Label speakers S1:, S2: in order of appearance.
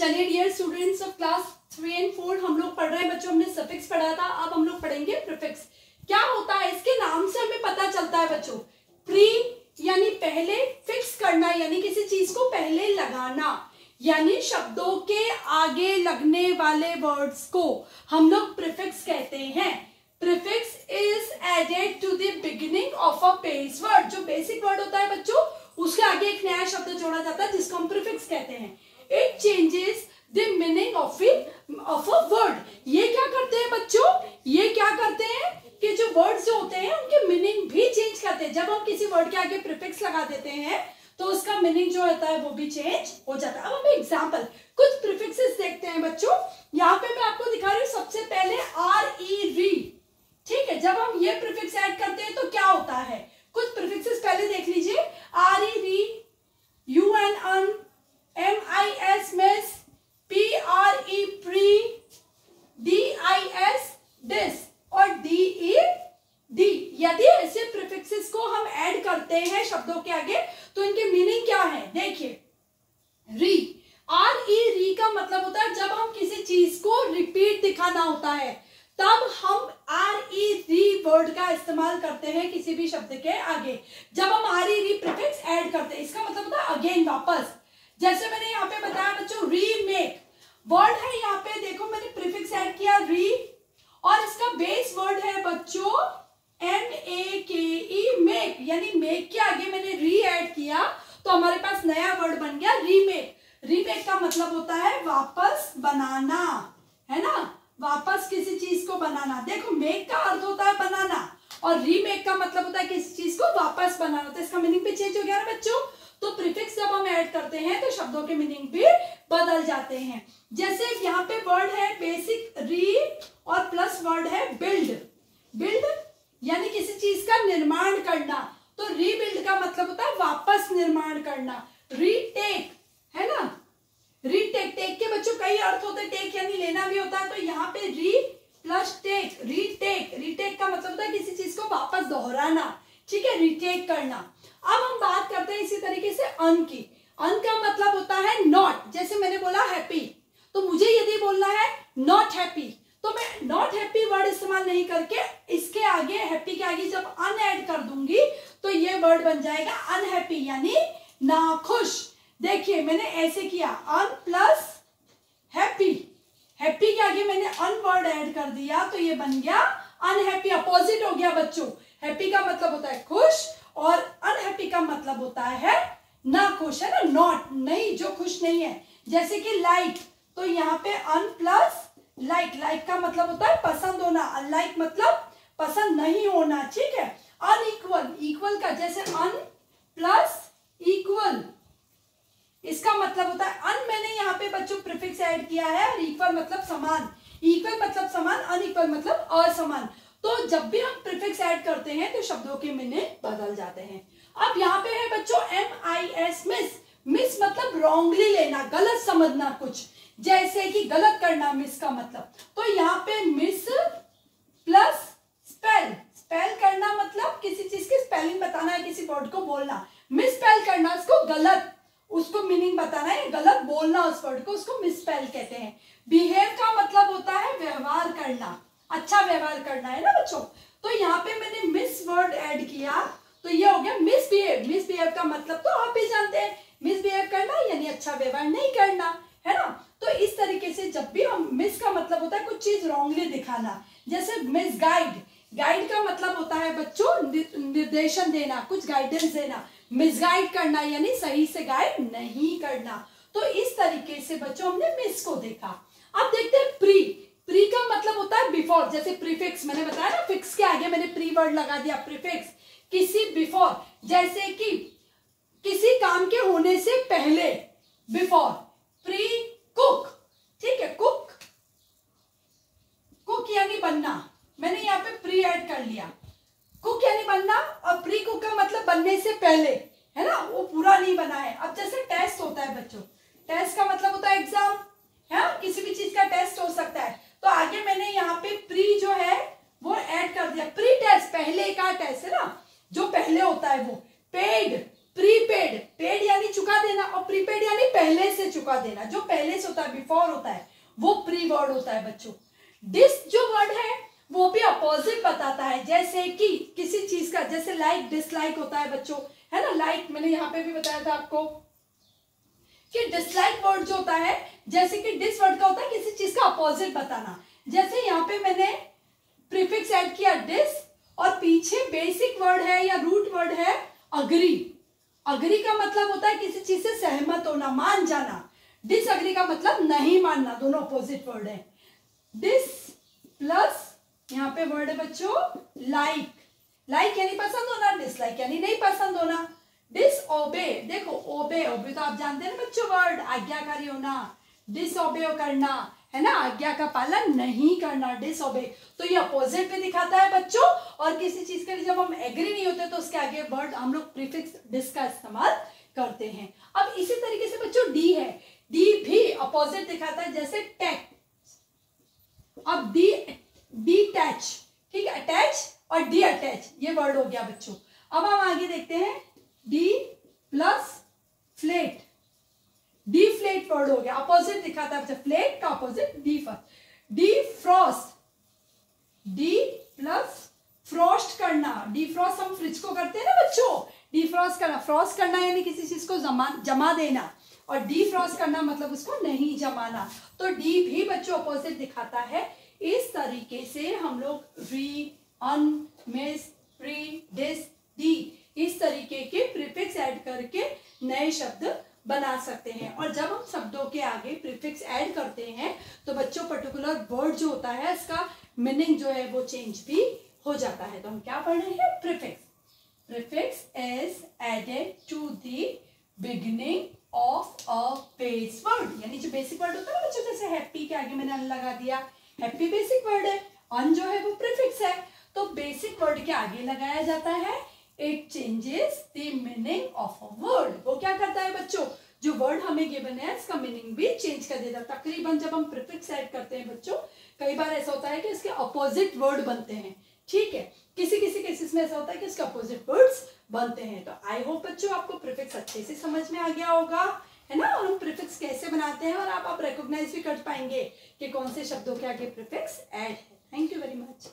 S1: चलिए dear students of class 3 and 4 हम लोग पढ़ रहे हैं बच्चों। हमने सफिक्स पढ़ा था, अब हम लोग पढ़ेंगे प्रीफिक्स। क्या होता है इसके नाम से हमें पता चलता है बच्चों, प्री यानी पहले, फिक्स करना यानी किसी चीज को पहले लगाना, यानी शब्दों के आगे लगने वाले वर्ड्स को हम लोग प्रीफिक्स कहते हैं। Prefix is added to the beginning of a base word. जो बेसिक वर्ड होता है बच्चों उसके आगे एक नया शब्द जोड़ा जाता है जिसको हम प्रीफिक्स कहते हैं। It changes the meaning of a word. ये क्या करते हैं बच्चों, ये क्या करते हैं कि जो वर्ड्स जो होते हैं उनके मीनिंग भी चेंज करते हैं। जब हम किसी वर्ड के आगे प्रीफिक्स लगा देते हैं तो उसका मीनिंग जो होता है वो भी चेंज हो जाता है। अब हम एग्जांपल कुछ प्रीफिक्सेस देखते हैं बच्चों। यहाँ पे मैं आपको दिखा रही हूँ सबसे पहले आर ई री। ठीक है, जब हम ये प्रीफिक्स ऐड करते हैं तो क्या होता है, कुछ प्रीफिक्सेस पहले देख लीजिए। R E re, U N un, M I S mis, P R E pre, D I S dis और डी ई डी। यदि ऐसे प्रीफिक्सेस को हम ऐड करते हैं शब्दों के आगे तो इनके मीनिंग क्या है, देखिए। री, आर ई री का मतलब होता है जब हम किसी चीज को रिपीट दिखाना होता है तब हम आर ई री वर्ड का इस्तेमाल करते हैं किसी भी शब्द के आगे। जब हम आर ई री प्रीफिक्स ऐड करते हैं इसका मतलब होता है अगेन, वापस। जैसे मैंने यहाँ पे बताया बच्चों, रीमेक वर्ड है, यहाँ पे देखो मैंने प्रीफिक्स ऐड किया री और इसका बेस वर्ड है बच्चों एम ए के ई, मेक, यानी मेक के आगे मैंने री ऐड किया तो हमारे पास नया वर्ड बन गया रीमेक। रीमेक का मतलब होता है वापस बनाना, है ना, वापस किसी चीज को बनाना। देखो मेक का अर्थ होता है बनाना और रीमेक का मतलब होता है किसी चीज को वापस बनाना, तो इसका मीनिंग भी चेंज हो गया ना बच्चों। तो प्रीफिक्स जब हम ऐड करते हैं तो शब्दों के मीनिंग भी बदल जाते हैं। जैसे यहाँ पे वर्ड है बेसिक री और प्लस वर्ड है बिल्ड। बिल्ड यानी किसी चीज का निर्माण करना, तो रीबिल्ड का मतलब होता है वापस निर्माण करना। रीटेक है ना, रीटेक, टेक के बच्चों कई अर्थ होते हैं, टेक यानी लेना भी होता है, तो यहाँ पे री प्लस टेक, रीटेक। रीटेक का मतलब होता है किसी चीज को वापस दोहराना, ठीक है, रीटेक करना। अब हम बात करते हैं इसी तरीके से अन की। अन का मतलब होता है नॉट। जैसे मैंने बोला हैप्पी, तो मुझे यदि बोलना है नॉट हैप्पी तो मैं नॉट हैप्पी वर्ड इस्तेमाल नहीं करके इसके आगे, हैप्पी के आगे जब अन ऐड कर दूंगी तो ये वर्ड बन जाएगा अनहैप्पी यानी नाखुश। देखिए मैंने ऐसे किया, अन प्लस हैप्पी, हैप्पी के आगे मैंने अन वर्ड ऐड कर दिया तो ये बन गया अनहैप्पी। अपोजिट हो गया बच्चों, हैप्पी का मतलब होता है खुश और अनहैप्पी का मतलब होता है ना खुश, है ना, नॉट नहीं, जो खुश नहीं है। जैसे कि लाइक, तो यहाँ पे अन प्लस लाइक, लाइक का मतलब होता है पसंद होना, अनलाइक मतलब पसंद नहीं होना, ठीक है। अनइक्वल, इक्वल का जैसे अन प्लस इक्वल, इसका मतलब होता है अन, मैंने यहाँ पे बच्चों प्रीफिक्स ऐड किया है और इक्वल मतलब समान। इक्वल मतलब समान, अनइक्वल मतलब असमान। तो जब भी हम प्रीफिक्स ऐड करते हैं तो शब्दों के मीनिंग बदल जाते हैं। अब यहाँ पे है बच्चों M I S, mis. Mis मतलब रॉन्गली लेना, गलत समझना कुछ, जैसे कि गलत करना, मिस का मतलब। तो यहाँ पे मिस प्लस स्पेल, स्पेल करना मतलब किसी चीज की स्पेलिंग बताना है, किसी वर्ड को बोलना। मिस स्पेल करना, उसको गलत, उसको मीनिंग बताना है, गलत बोलना उस वर्ड को, उसको मिस स्पेल कहते हैं। बिहेव का मतलब होता है व्यवहार करना, अच्छा व्यवहार करना, है ना बच्चों। तो यहाँ पे मैंने मिस वर्ड ऐड किया तो ये हो गया मिसबिहेव। मिसबिहेव का मतलब तो आप भी जानते हैं, मिसबिहेव करना यानी अच्छा व्यवहार नहीं करना, है ना। तो इस तरीके से जब भी हम, मिस का मतलब होता है कुछ चीज रॉन्गली दिखाना। जैसे मिस गाइड, गाइड का मतलब होता है बच्चों निर्देशन देना, कुछ गाइडेंस देना। मिसगाइड करना यानी सही से गाइड नहीं करना। तो इस तरीके से बच्चों हमने मिस को देखा। अब देखते हैं प्री। प्री का मतलब होता है बिफोर। जैसे प्रीफिक्स मैंने बताया ना, फिक्स के आगे मैंने प्री वर्ड लगा दिया, प्रीफिक्स किसी बिफोर, जैसे कि किसी काम के होने से पहले, बिफोर। प्री कुक, ठीक है, कुक, कुक यानी बनना, मैंने यहाँ पे प्री ऐड कर लिया। कुक यानी बनना और प्री कुक का मतलब बनने से पहले, है ना, वो पूरा नहीं बना है। अब जैसे टेस्ट होता है बच्चों, टेस्ट का मतलब होता है एग्जाम, है, किसी भी चीज का टेस्ट हो सकता है, तो आगे मैंने यहाँ पे प्री जो है वो ऐड कर दिया। प्री टेस्ट पहले का टेस्ट, है ना, जो पहले होता है वो। पेड, प्रीपेड, पेड यानी चुका देना और प्रीपेड यानी पहले से चुका चुका देना, जो पहले से होता है, बिफोर होता है, वो प्री वर्ड होता है बच्चों। डिस जो वर्ड है वो भी अपोजिट बताता है, जैसे कि किसी चीज का, जैसे लाइक डिसलाइक होता है बच्चों, है ना। लाइक मैंने यहाँ पे भी बताया था आपको कि डिसलाइक वर्ड जो होता है, जैसे कि डिस वर्ड का होता है किसी चीज का अपोजिट बताना। जैसे यहाँ पे मैंने प्रीफिक्स ऐड किया डिस, और पीछे बेसिक वर्ड है या रूट वर्ड है अग्री। अग्री का मतलब होता है किसी चीज से सहमत होना, मान जाना। डिसअग्री का मतलब नहीं मानना, दोनों अपोजिट वर्ड है। डिस प्लस यहाँ पे वर्ड है बच्चों लाइक। लाइक यानी पसंद होना, डिसलाइक यानी नहीं पसंद होना। डिसओबे, देखो ओबे, ओबे तो आप जानते हैं ना बच्चों, वर्ड आज्ञाकारी होना। डिसओबे करना है ना, आज्ञा का पालन नहीं करना, डिसओबे। तो ये अपोजिट पे दिखाता है बच्चों। और किसी चीज के लिए जब हम एग्री नहीं होते तो उसके आगे वर्ड हम लोग प्रीफिक्स डिस का इस्तेमाल करते हैं। अब इसी तरीके से बच्चों डी है, डी भी अपोजिट दिखाता है, जैसे टेक। अब डीटैच, ठीक है, अटैच और डी अटैच, ये वर्ड हो गया बच्चों। अब हम आगे देखते हैं, D plus flat. D flat word हो गया, अपोजिट दिखाता है बच्चा, फ्लेट का opposite D first. D Frost, D plus Frost करना। डी फ्रॉस्ट हम फ्रिज को करते हैं ना बच्चों, डी फ्रॉस्ट करना। फ्रॉस्ट करना यानी किसी चीज को जमा देना, और डी फ्रॉस्ट करना मतलब उसको नहीं जमाना। तो डी भी बच्चों अपोजिट दिखाता है। इस तरीके से हम लोग री, अन, मिस, प्री, डिस, डी, इस तरीके के प्रीफिक्स ऐड करके नए शब्द बना सकते हैं। और जब हम शब्दों के आगे प्रीफिक्स ऐड करते हैं तो बच्चों पर्टिकुलर वर्ड जो होता है इसका मीनिंग जो है वो चेंज भी हो जाता है। तो हम क्या पढ़ रहे हैं, prefix. Prefix is added to the beginning of a base word, यानी जो बेसिक वर्ड होता है ना बच्चों, जैसे हैप्पी के आगे मैंने अन लगा दिया, हैप्पी बेसिक वर्ड है, अन जो है वो प्रीफिक्स है, तो बेसिक वर्ड के आगे लगाया जाता है। It changes the meaning of a word, वो क्या करता है बच्चों, जो वर्ड हमें गिवन है इसका मीनिंग भी चेंज कर देता है। तकरीबन जब हम प्रीफिक्स ऐड करते हैं बच्चों, कई बार ऐसा होता है कि इसके अपोजिट वर्ड बनते हैं, ठीक है। किसी किसी केसेस में ऐसा होता है कि इसके अपोजिट वर्ड्स बनते हैं। तो आई होप बच्चों आपको प्रीफिक्स अच्छे से समझ में आ गया होगा, है ना। और हम प्रीफिक्स कैसे बनाते हैं और आप रिकॉग्नाइज भी कर पाएंगे कि कौन से शब्दों के आगे प्रीफिक्स ऐड है। Thank you very much.